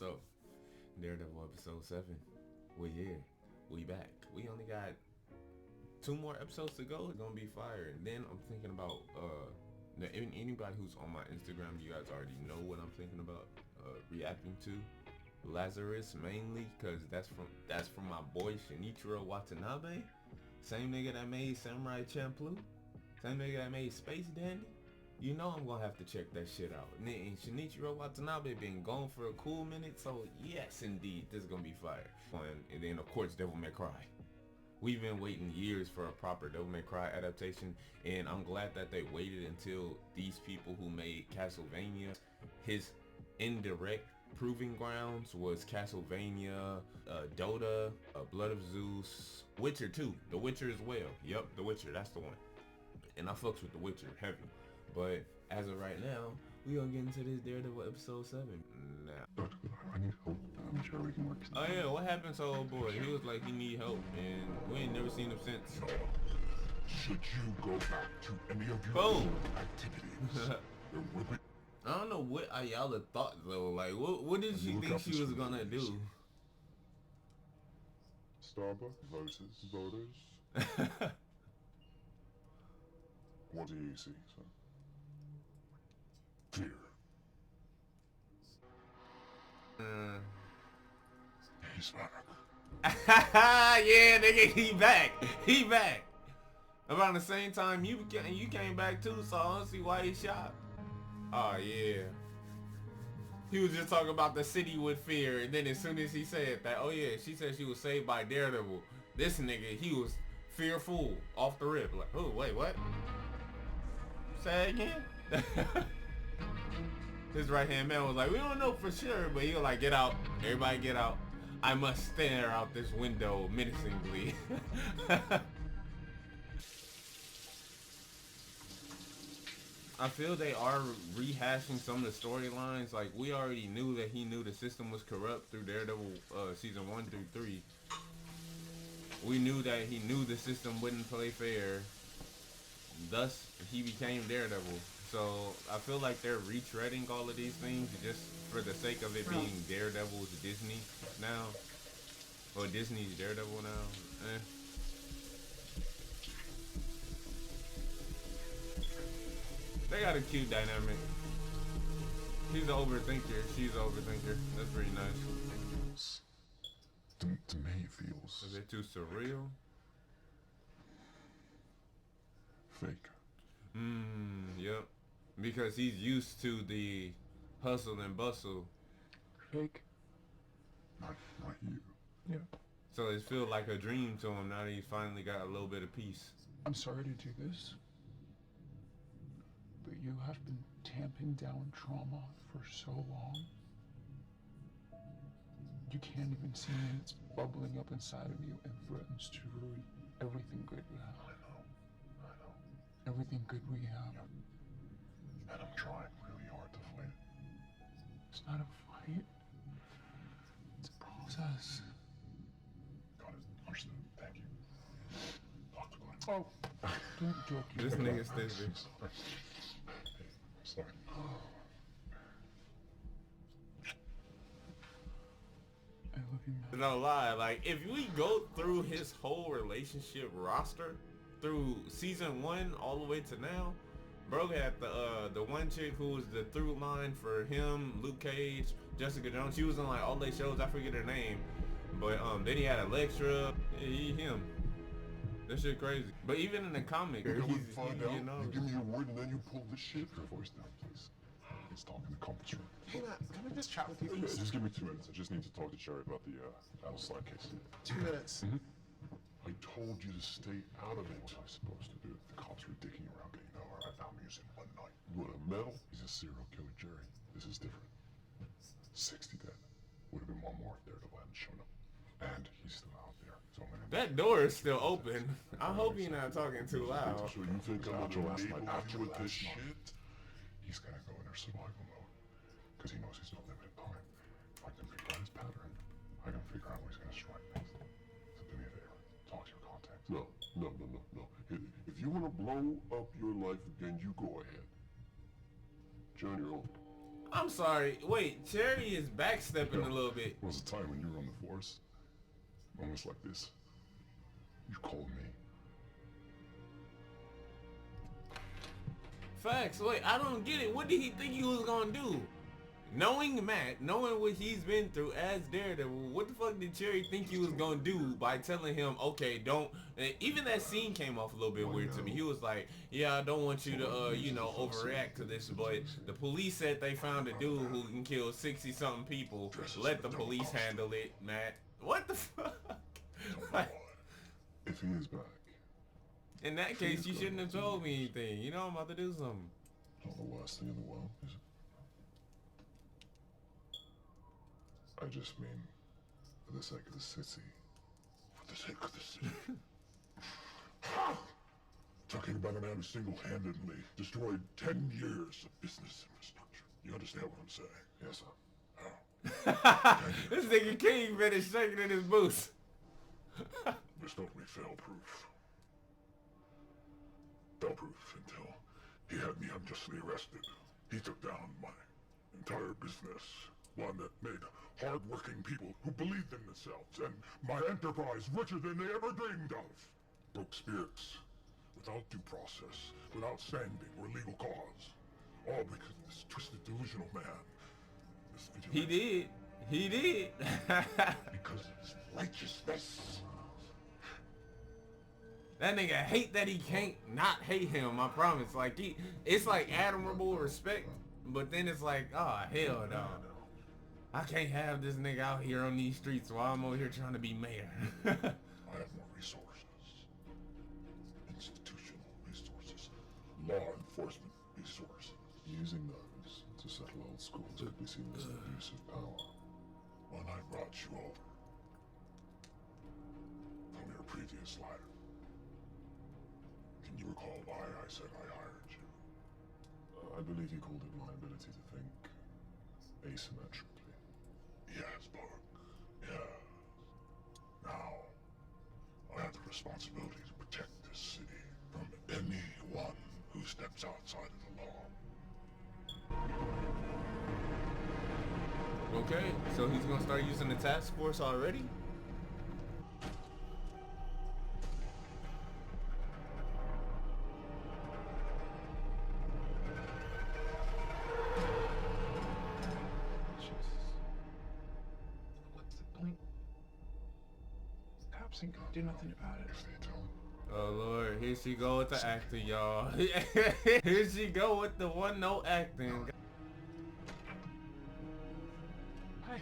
So, Daredevil episode 7. We here. We back. We only got 2 more episodes to go. It's gonna be fire. And then I'm thinking about anybody who's on my Instagram, you guys already know what I'm thinking about reacting to. Lazarus mainly, cause that's from my boy Shinichiro Watanabe. Same nigga that made Samurai Champloo. Same nigga that made Space Dandy. You know I'm gonna have to check that shit out. And Shinichiro Watanabe been gone for a cool minute, so yes indeed, this is gonna be fire. And then of course Devil May Cry. We've been waiting years for a proper Devil May Cry adaptation, and I'm glad that they waited until these people who made Castlevania, his indirect proving grounds was Castlevania, Dota, Blood of Zeus, Witcher 2, The Witcher as well. Yep, The Witcher, that's the one. And I fucks with The Witcher heavy. But as of right now, we gonna get into this Daredevil episode 7 now. I need help. I'm sure we can work something. Oh yeah, what happened to old boy? He was like he need help, and we ain't never seen him since. Should you go back to any of your Boom. activities, there will be... I don't know what Ayala thought though. Like, what did she think she was gonna do? Starbucks versus voters. What do you see, sir? Fear. He's back. Yeah, nigga, he back. He back. Around the same time you came back too, so I don't see why he shot. Oh yeah. He was just talking about the city with fear, and then as soon as he said that, oh yeah, she said she was saved by Daredevil. This nigga, he was fearful off the rip. Like, oh wait, what? Say it again? His right hand man was like, we don't know for sure, but he was like, get out, everybody get out. I must stare out this window menacingly. I feel they are rehashing some of the storylines. Like, we already knew that he knew the system was corrupt through Daredevil season 1 through 3. We knew that he knew the system wouldn't play fair. Thus, he became Daredevil. So, I feel like they're retreading all of these things just for the sake of it being Daredevil's Disney now. Or Disney's Daredevil now. They got a cute dynamic. He's an overthinker. She's an overthinker. That's pretty nice. To me, it feels... Is it too surreal? fake. Yep. Because he's used to the hustle and bustle. Fake? Not you. Yeah. So it feels like a dream to him now that he finally got a little bit of peace. I'm sorry to do this, but you have been tamping down trauma for so long. You can't even see it. It's bubbling up inside of you and threatens to ruin everything good we have. I know. Everything good we have. And I'm trying really hard to fight it. It's not a fight. It's a process. Got it. Understood. Thank you. Dr. Glenn. Oh, don't joke. This nigga stupid. Sorry. I love you, man. No lie, like if we go through his whole relationship roster through season 1 all the way to now, bro had the one chick who was the through line for him, Luke Cage, Jessica Jones. She was on like all their shows. I forget her name, but then he had Elektra. Him. That shit crazy. But even in the comic, You he's find you out, know. you give me your word, and then you pull this shit. Your voice down, please. Let's talk in the conference room. Hey Matt, can I just chat with you? Just give me 2 minutes. I just need to talk to Jerry about the Battle Slide case. 2 minutes. I told you to stay out of it. What was I supposed to do? The cops were dicking around getting over. I found music one night. You want a medal? He's a serial killer, Jerry. This is different. 60 dead. Would have been one more if Daredevil hadn't shown up. And he's still out there. So I'm gonna... That door is still open. I hope you're not talking too loud. So you think I'm gonna enable you with this shit? He's gonna go in survival mode. Because he knows he's got limited time. If I can figure out his pattern, I can figure out where he's gonna strike next. So do me a favor. Talk to your contacts. No. If you want to blow up your life again, you go ahead. Join your own. I'm sorry. Wait, Cherry is backstepping a little bit. There was a time when you were on the force. Moments like this. You called me. Facts. Wait, I don't get it. What did he think he was gonna do? Knowing Matt, knowing what he's been through as Daredevil, what the fuck did Cherry think he was gonna do by telling him, okay, don't... Even that scene came off a little bit weird to me. He was like, yeah, I don't want you to, you know, overreact to this, but the police said they found a dude who can kill 60-something people. Let the police handle it, Matt. What the fuck? Like, If he is back, in that case, you shouldn't have told me anything. You know I'm about to do something. not the worst thing in the world, is it? I just mean, for the sake of the city. For the sake of the city. Talking about a man who single-handedly destroyed 10 years of business infrastructure. You understand what I'm saying? Yes, sir. This nigga King finished shaking in his boots. This don't be fail-proof. Fail-proof until he had me unjustly arrested. He took down my entire business. One that made hard-working people who believed in themselves and my enterprise richer than they ever dreamed of. Broke spirits, without due process, without standing or legal cause. All because of this twisted, delusional man. This He did. He did. Because of his righteousness. That nigga hate that he can't not hate him, I promise. Like, it's like admirable respect, but then it's like, oh, hell no. I can't have this nigga out here on these streets while I'm over here trying to be mayor. I have more resources. Institutional resources. Law enforcement resources. Using those to settle old scores could be seen as an abuse of power. When I brought you over from your previous life, can you recall why I said I hired you? I believe you called it my ability to think asymmetrically. Yes, Buck. Yeah. Now, I have the responsibility to protect this city from anyone who steps outside of the law. Okay, so he's gonna start using the task force already? What's the point? Cops ain't gonna do nothing about it. If they don't, Oh lord, here she go with the acting, y'all. Here she go with the one note acting. Hi.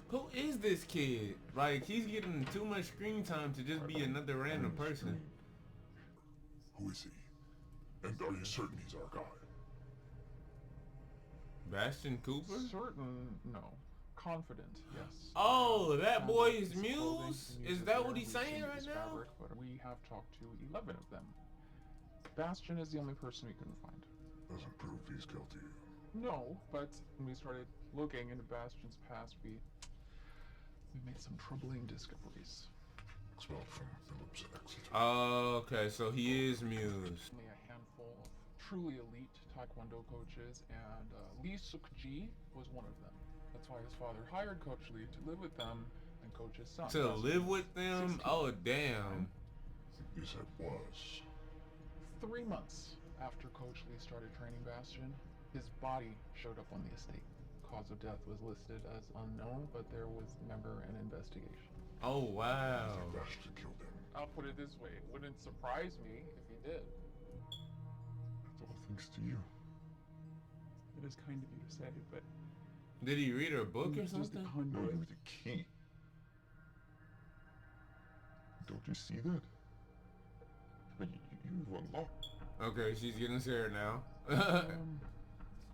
Who is this kid? Like, he's getting too much screen time to just be another random person. who is he? And are you certain he's our guy? Bastion Cooper? Certain, no. Confident, yes. Oh, that boy is His clothing Muse? continues Is to that wear what he's loosely saying right his now? fabric, but we have talked to 11 of them. Bastion is the only person we couldn't find. Doesn't prove he's guilty. No, but when we started looking into Bastion's past, we made some troubling discoveries. Expelled from Phillips at Exeter. Okay, so he is Muse. Only a handful of truly elite Taekwondo coaches, and Lee Suk-ji was one of them. That's why his father hired Coach Lee to live with them and coach his son. To Bastion. live with them? 16. Oh, damn. You said was. 3 months after Coach Lee started training Bastion, his body showed up on the estate. Cause of death was listed as unknown, but there was never an investigation. Oh, wow. Bastion killed him. I'll put it this way, it wouldn't surprise me if he did. That's all thanks to you. It is kind of you to say, but Did he read her book or who's just the something? No, conduit? you're the key. Don't you see that? But you've unlocked. Okay, she's getting scared now.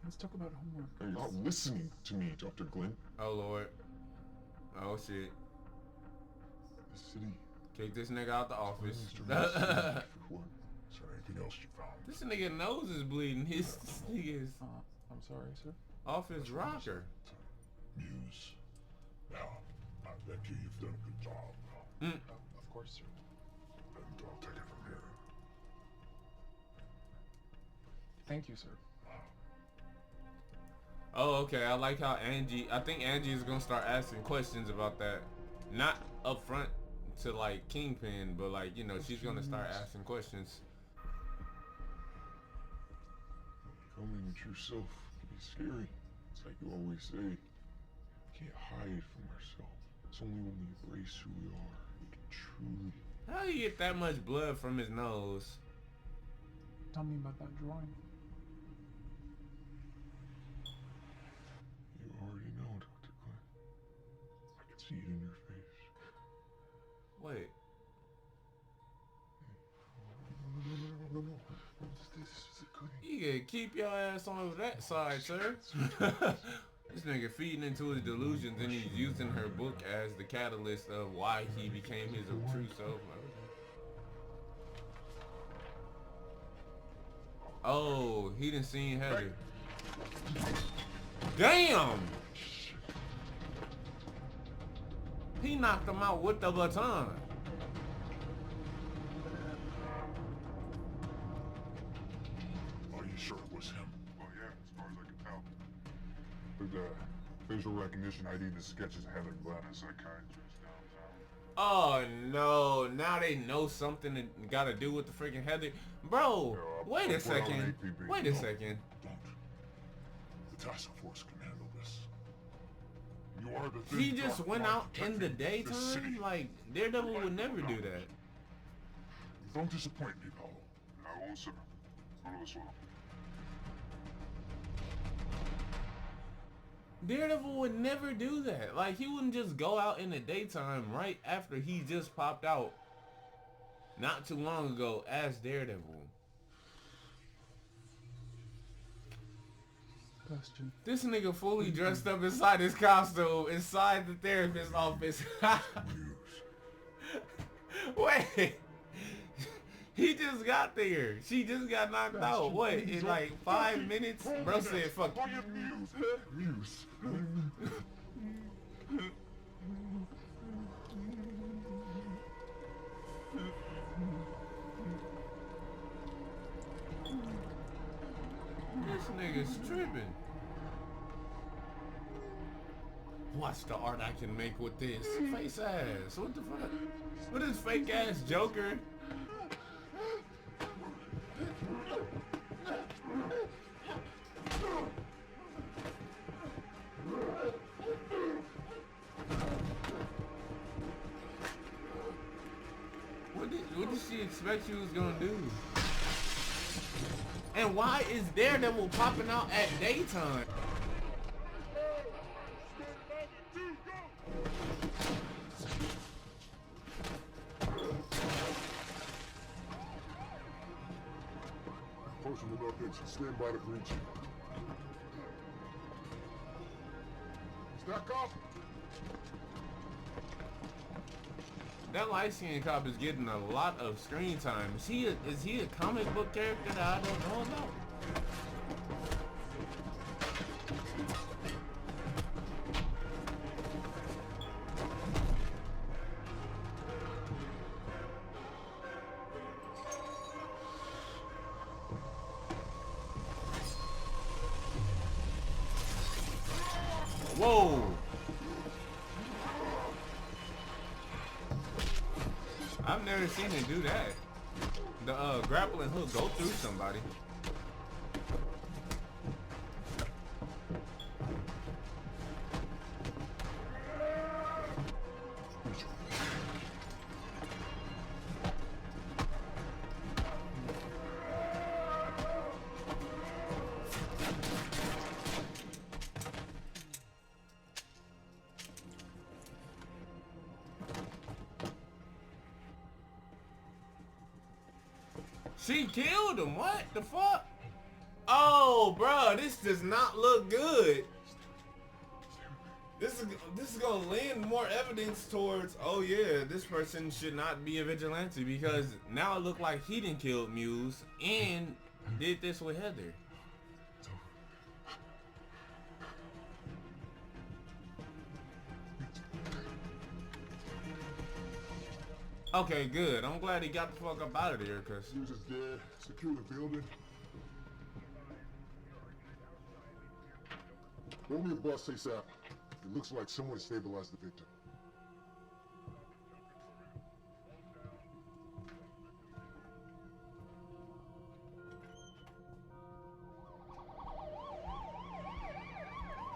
Let's talk about homework. You're not listening to me, Dr. Glenn. Oh, Lord. Oh, shit. The city. Kick this nigga out the office. For what? Is there anything else you found? This nigga nose is bleeding. His nigga is I'm sorry, sir. off his rocker. Muse. Now, I bet you've done a good job. Of course, sir. And I'll take it from here. Thank you, sir. Oh, okay. I like how I think Angie is gonna start asking questions about that. Not up front to like Kingpin, but like, you know, she's gonna start asking questions. Becoming your true self can be scary. It's like you always say, we can't hide from ourselves. It's only when we embrace who we are, we can truly. How do you get that much blood from his nose? Tell me about that drawing. You already know, Dr. Clint. I can see it in your face. Wait. No. This is a goodie. You can keep your ass on that side, sir. This nigga feeding into his delusions and he's using her book as the catalyst of why he became his true self. Oh, he done seen Heather. Damn! He knocked him out with the baton. Are you sure it was him? Well, yeah, as far as I can tell. The facial recognition ID, the sketches of Heather Glenn, a psychiatrist downtown. Oh no, now they know something that got to do with the freaking Heather. Bro, wait a second. Wait a second. Don't. The task force can handle this. You are the He thing just Doc went Mark out in the protecting this city. daytime? Like, Daredevil would never do that. Don't disappoint me, Paulo. I won't, sir. None of us will. Daredevil would never do that. Like, he wouldn't just go out in the daytime right after he just popped out not too long ago as Daredevil. Question. This nigga fully dressed up inside his costume inside the therapist's office. Wait. He just got there. She just got knocked out. What? In like 5 minutes? Bro said, fuck. Muse. This nigga's tripping. Watch the art I can make with this. Face ass. What the fuck? What is fake ass Joker? What did she expect she was gonna do? And why is Daredevil popping out at daytime? Potion enough that you stand by the green sheet. Stack up! That light-skinned cop is getting a lot of screen time. Is he a comic book character that I don't know about? Whoa! I've never seen him do that. The grappling hook go through somebody. She killed him. What the fuck? Oh, bro, this does not look good. This is gonna lend more evidence towards, oh yeah, this person should not be a vigilante, because now it look like he didn't kill Muse and did this with Heather. Okay, good. I'm glad he got the fuck up out of there, cause Muse is dead. Secure the building. Roll me a bus ASAP. It looks like someone stabilized the victim.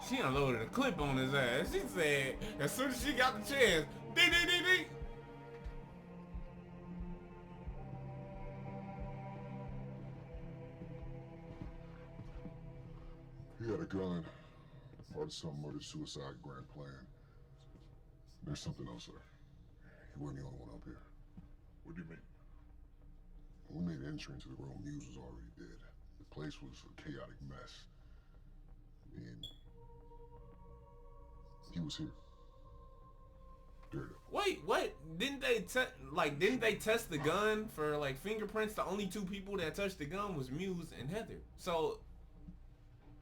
She unloaded a clip on his ass. She said, as soon as she got the chance, dee dee dee dee. He had a gun. Part of some murder-suicide grand plan. There's something else, sir. He wasn't the only one up here. What do you mean? When we made entry into the room, Muse was already dead. The place was a chaotic mess. And he was here. Daredevil. Wait, what? Didn't they test the gun for like fingerprints? The only two people that touched the gun was Muse and Heather. So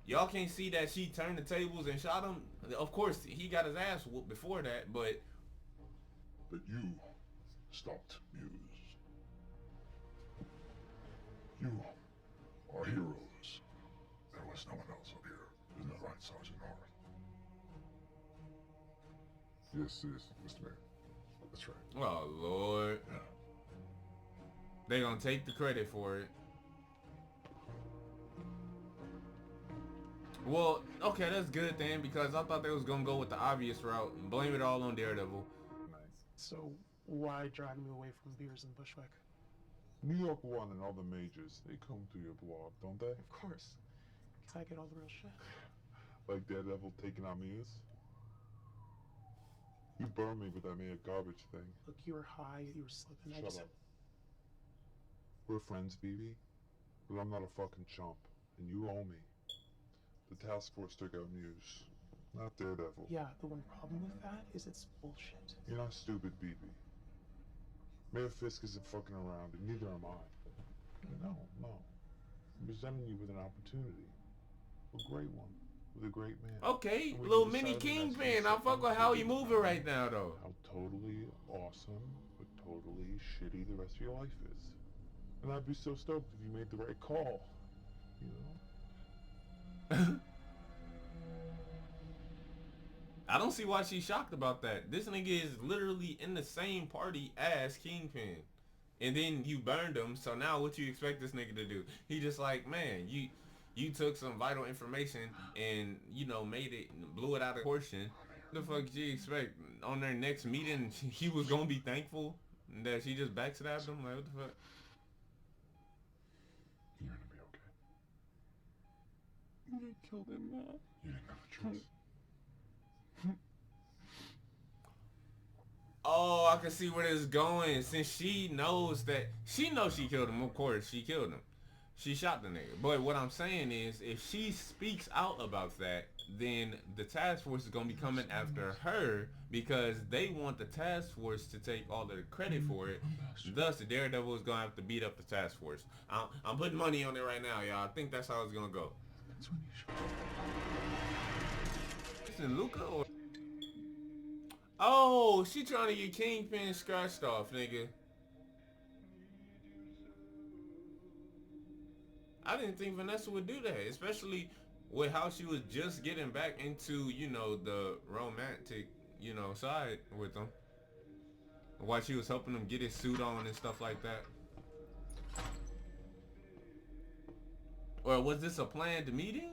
y'all can't see that she turned the tables and shot him. Of course, he got his ass whooped before that, but you stopped Muse. You are heroes. There was no one else up here. Isn't that right, Sergeant North? Yes, Mr. Mayor. That's right. oh Lord, Yeah. they gonna take the credit for it. Well, okay, that's good then, because I thought they was gonna go with the obvious route and blame it all on Daredevil. So why drag me away from beers and Bushwick? New York One and all the majors, they come through your blog, don't they? Of course. Cause I get all the real shit. Like Daredevil taking out Muse? You burned me with that mere garbage thing. Look, you were high, you were slipping. I Shut just up. We're friends, BB. But I'm not a fucking chump, and you owe me. The task force took out Muse, not Daredevil. Yeah, the one problem with that is it's bullshit. You're not stupid, BB. Mayor Fisk isn't fucking around, and neither am I. No. I'm presenting you with an opportunity. A great one. With a great man. Okay, And we little can mini decide the next Kingpin. one. I fuck with how he moving right now though. How totally awesome, but totally shitty the rest of your life is. And I'd be so stoked if you made the right call. You know? I don't see why she's shocked about that. This nigga is literally in the same party as Kingpin. And then you burned him, so now what you expect this nigga to do? He just like, man, you took some vital information and, you know, made it, blew it out of proportion. The fuck did you expect? On their next meeting, he was gonna be thankful that she just backstabbed him? Like, what the fuck? You're gonna be okay. You killed him, man. You didn't have a choice. Oh, I can see where this is going. Since she knows she killed him. Of course, she killed him. She shot the nigga. But what I'm saying is, if she speaks out about that, then the task force is gonna be coming after her because they want the task force to take all of the credit for it. Thus, the Daredevil is gonna have to beat up the task force. I'm putting money on it right now, y'all. I think that's how it's gonna go. That's when you shot. Listen, Luca or... Oh, she trying to get Kingpin scratched off, nigga. I didn't think Vanessa would do that, especially with how she was just getting back into, you know, the romantic, you know, side with him. While she was helping him get his suit on and stuff like that. Or was this a planned meeting?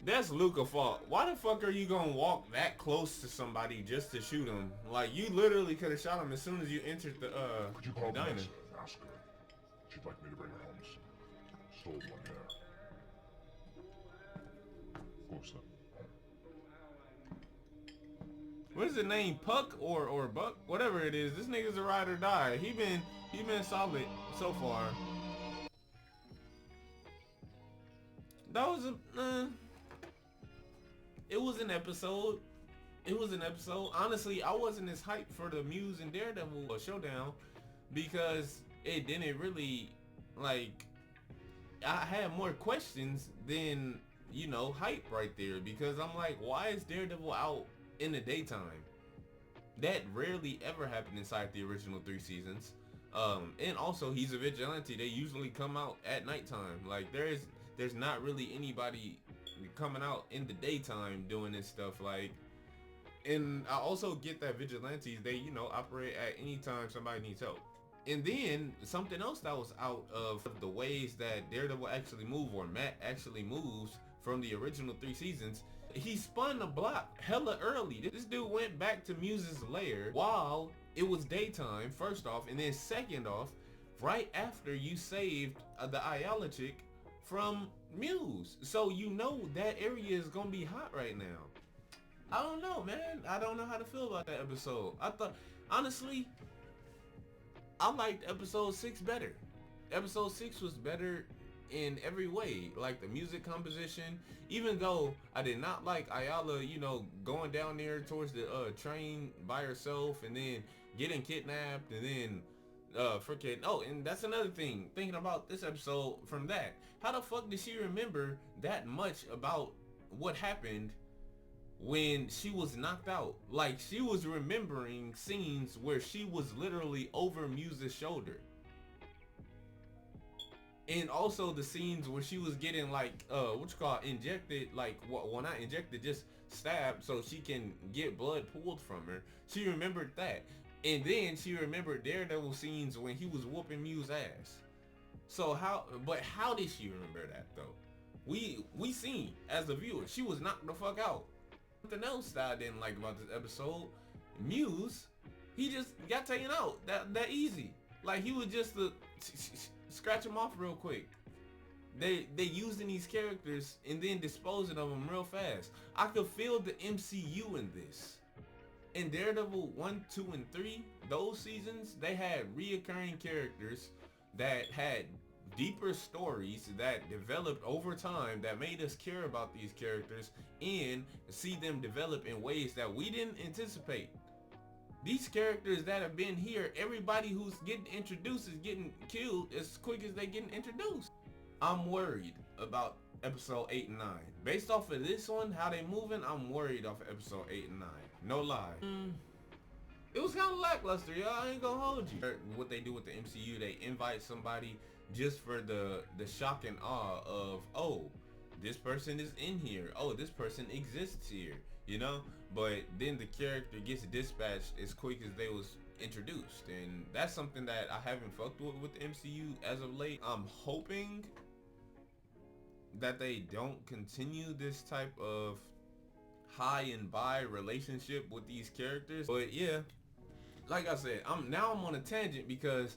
That's Luca's fault. Why the fuck are you gonna walk that close to somebody just to shoot him? Like, you literally could have shot him as soon as you entered the Could you call diner. Vanessa and ask her? She'd like me to bring her home. Sold one there. Of course not. What is the name? Puck or Buck? Whatever it is. This nigga's a ride or die. He been solid so far. That was a it was an episode. It was an episode. Honestly, I wasn't as hyped for the Muse and Daredevil showdown because it didn't really, like, I had more questions than you know, hype right there, because I'm like, why is Daredevil out in the daytime? That rarely ever happened inside the original 3 seasons. And also he's a vigilante. They usually come out at nighttime. Like there's not really anybody coming out in the daytime doing this stuff. Like, and I also get that vigilantes, they, you know, operate at any time somebody needs help. And then something else that was out of the ways that Daredevil actually move, or Matt actually moves from the original 3 seasons, he spun the block hella early. This dude went back to Muse's lair while it was daytime, first off, and then second off, right after you saved the Ayala chick from Muse. So you know that area is gonna be hot right now. I don't know, man. I don't know how to feel about that episode. I thought, honestly, I liked episode 6 better. Episode 6 was better in every way, like the music composition, even though I did not like Ayala, you know, going down there towards the train by herself and then getting kidnapped and then freaking, oh, and that's another thing, thinking about this episode from that, how the fuck did she remember that much about what happened when she was knocked out? Like, she was remembering scenes where she was literally over Muse's shoulder. And also the scenes where she was getting like, injected, like, well, not injected, just stabbed so she can get blood pulled from her. She remembered that. And then she remembered Daredevil scenes when he was whooping Muse's ass. So how did she remember that though? We seen, as the viewer, she was knocked the fuck out. Something else that I didn't like about this episode, Muse, he just got taken out that easy. Like, he was just scratch him off real quick. They using these characters and then disposing of them real fast. I could feel the MCU in this. In Daredevil 1, 2, and 3, those seasons, they had reoccurring characters that had deeper stories that developed over time, that made us care about these characters and see them develop in ways that we didn't anticipate. These characters that have been here, everybody who's getting introduced is getting killed as quick as they getting introduced. I'm worried about episode 8 and 9. Based off of this one, how they moving, I'm worried off of episode 8 and 9. No lie. It was kind of lackluster, y'all. I ain't gonna hold you. What they do with the MCU, they invite somebody just for the shock and awe of, oh, this person is in here. Oh, this person exists here, you know? But then the character gets dispatched as quick as they was introduced. And that's something that I haven't fucked with the MCU as of late. I'm hoping that they don't continue this type of high and by relationship with these characters. But yeah, like I said, I'm on a tangent because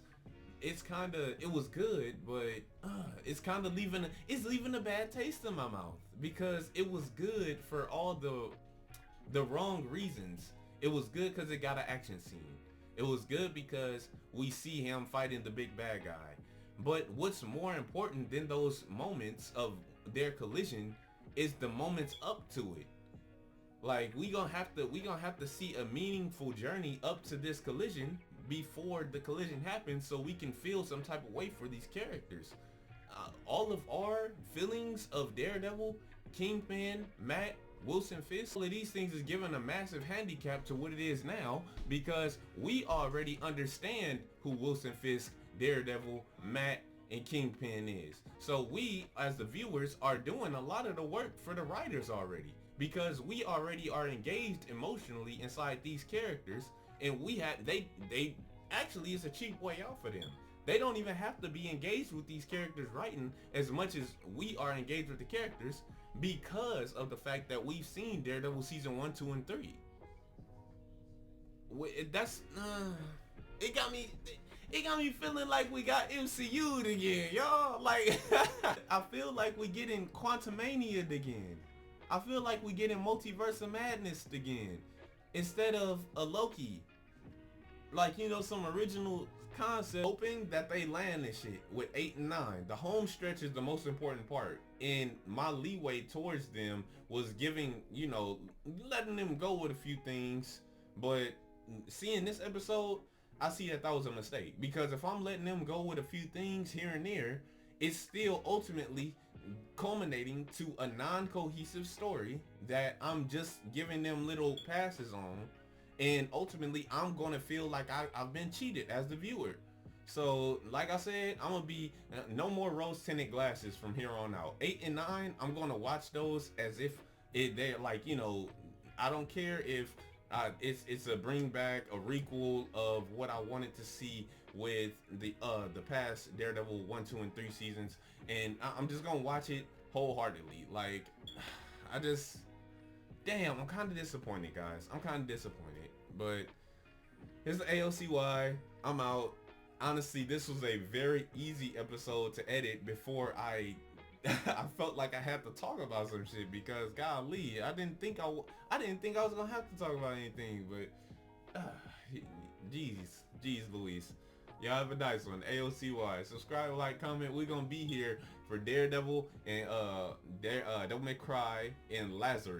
it's kind of, it was good, but it's kind of leaving a bad taste in my mouth because it was good for all the wrong reasons. It was good because it got an action scene. It was good because we see him fighting the big bad guy. But what's more important than those moments of their collision is the moments up to it. Like, we gonna have to see a meaningful journey up to this collision before the collision happens, so we can feel some type of way for these characters. All of our feelings of Daredevil, Kingpin, Matt, Wilson Fisk, all of these things is given a massive handicap to what it is now because we already understand who Wilson Fisk, Daredevil, Matt, and Kingpin is. So we, as the viewers, are doing a lot of the work for the writers already because we already are engaged emotionally inside these characters, and they actually, it's a cheap way out for them. They don't even have to be engaged with these characters writing as much as we are engaged with the characters because of the fact that we've seen Daredevil season 1, 2, and 3. That's it got me feeling like we got MCU'd again, y'all. Like, I feel like we getting Quantumania'd again. I feel like we getting Multiverse of Madness again instead of a Loki. Like, you know, some original concept, hoping that they land this shit with 8 and 9. The home stretch is the most important part, and my leeway towards them was giving, you know, letting them go with a few things. But seeing this episode, I see that was a mistake, because if I'm letting them go with a few things here and there, it's still ultimately culminating to a non-cohesive story that I'm just giving them little passes on, and ultimately I'm gonna feel like I've been cheated as the viewer. So like I said, I'm gonna be no more rose tinted glasses from here on out. 8 and 9, I'm gonna watch those as if they're like, you know, I don't care if it's a bring back, a requel of what I wanted to see with the past Daredevil 1, 2, and 3 seasons, and I'm just gonna watch it wholeheartedly. Like, damn, I'm kind of disappointed, guys. I'm kind of disappointed, but here's the AOCY. I'm out. Honestly, this was a very easy episode to edit before I felt like I had to talk about some shit, because golly, I didn't think I was gonna have to talk about anything, but jeez Louise. Y'all have a nice one. AOCY. Subscribe, like, comment. We're gonna be here for Daredevil and Devil May Cry and Lazarus.